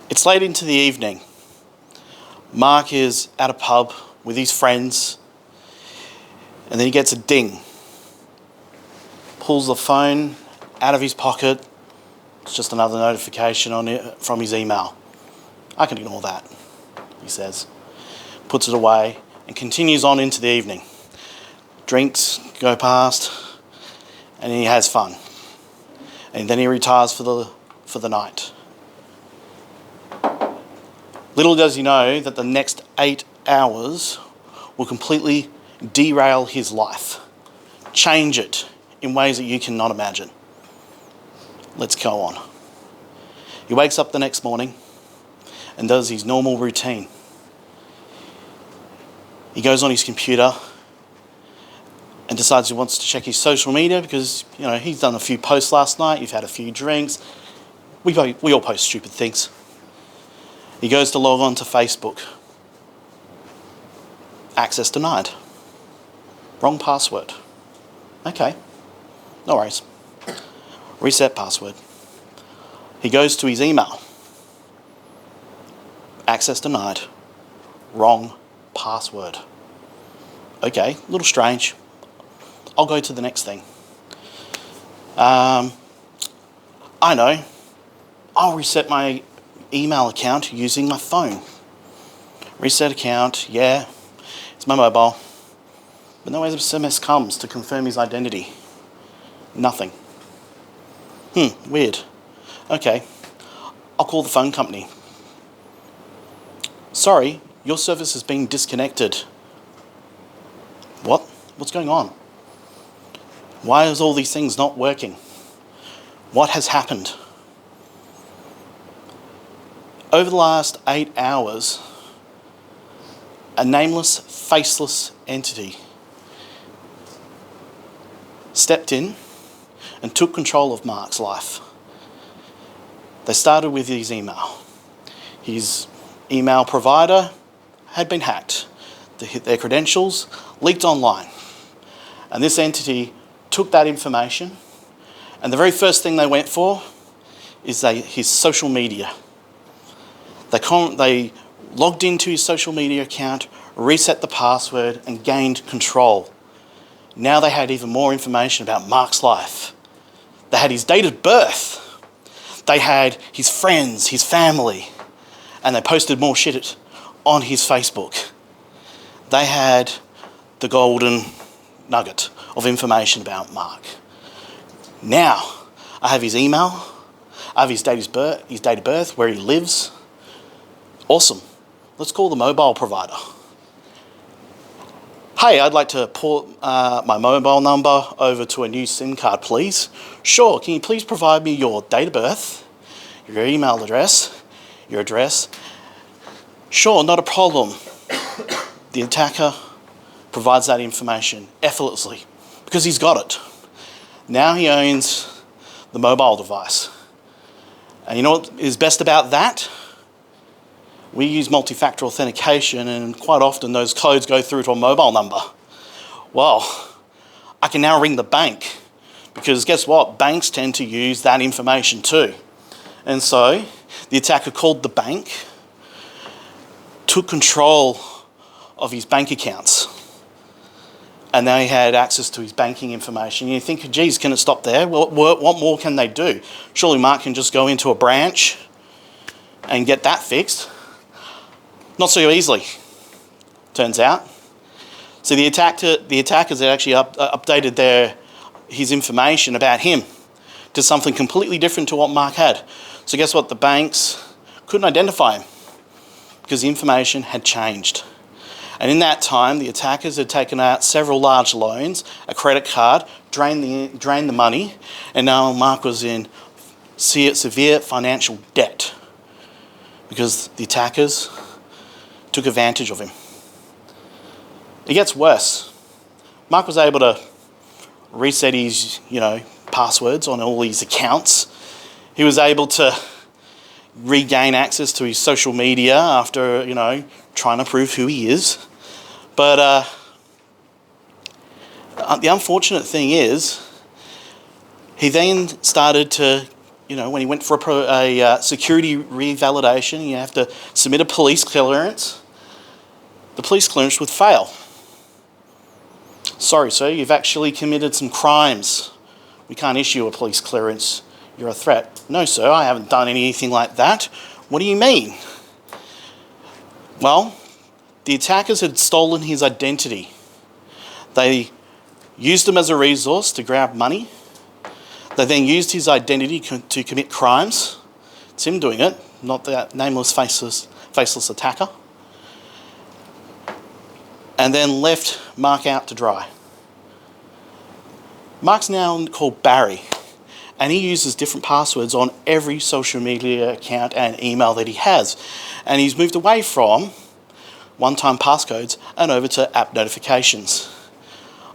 It's late into the evening. Mark is at a pub with his friends, and then he gets a ding. Pulls the phone out of his pocket. It's just another notification on it from his email. I can ignore that, he says. Puts it away and continues on into the evening. Drinks go past, and he has fun. And then he retires for the night. Little does he know that the next 8 hours will completely derail his life, change it in ways that you cannot imagine. Let's go on. He wakes up the next morning and does his normal routine. He goes on his computer and decides he wants to check his social media because, he's done a few posts last night, you've had a few drinks. We all post stupid things. He goes to log on to Facebook. Access denied. Wrong password. Okay, no worries. Reset password. He goes to his email. Access denied. Wrong password. Okay, a little strange. I'll go to the next thing. I know. I'll reset my email account using my phone. Reset account, yeah. It's my mobile. But no SMS comes to confirm his identity. Nothing. Weird. Okay. I'll call the phone company. Sorry, your service has been disconnected. What? What's going on? Why is all these things not working? What has happened? Over the last 8 hours, a nameless, faceless entity stepped in and took control of Mark's life. They started with his email. His email provider had been hacked. Their credentials leaked online. And this entity took that information, and the very first thing they went for is his social media. They logged into his social media account, reset the password, and gained control. Now they had even more information about Mark's life. They had his date of birth. They had his friends, his family, and they posted more shit on his Facebook. They had the golden nugget of information about Mark. Now, I have his email, I have his date of birth, where he lives. Awesome. Let's call the mobile provider. Hey, I'd like to port my mobile number over to a new SIM card, please. Sure, can you please provide me your date of birth, your email address, your address? Sure, not a problem. The attacker provides that information effortlessly because he's got it. Now he owns the mobile device. And you know what is best about that? We use multi-factor authentication, and quite often those codes go through to a mobile number. Well, I can now ring the bank because guess what? Banks tend to use that information too. And so the attacker called the bank, took control of his bank accounts, and now he had access to his banking information. You think, geez, can it stop there? Well, what more can they do? Surely Mark can just go into a branch and get that fixed. Not so easily, turns out. So the attackers had actually updated his information about him to something completely different to what Mark had. So guess what? The banks couldn't identify him because the information had changed. And in that time, the attackers had taken out several large loans, a credit card, drained the money, and now Mark was in severe financial debt because the attackers took advantage of him. It gets worse. Mark was able to reset his, passwords on all his accounts. He was able to regain access to his social media after, trying to prove who he is. But the unfortunate thing is, he then started to when he went for a security revalidation, you have to submit a police clearance. The police clearance would fail. Sorry, sir, you've actually committed some crimes. We can't issue a police clearance. You're a threat. No, sir, I haven't done anything like that. What do you mean? Well, the attackers had stolen his identity. They used him as a resource to grab money. They then used his identity to commit crimes. It's him doing it, not that nameless, faceless attacker. And then left Mark out to dry. Mark's now called Barry, and he uses different passwords on every social media account and email that he has. And he's moved away from one-time passcodes and over to app notifications.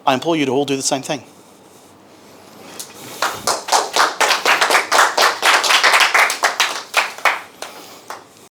I implore you to all do the same thing.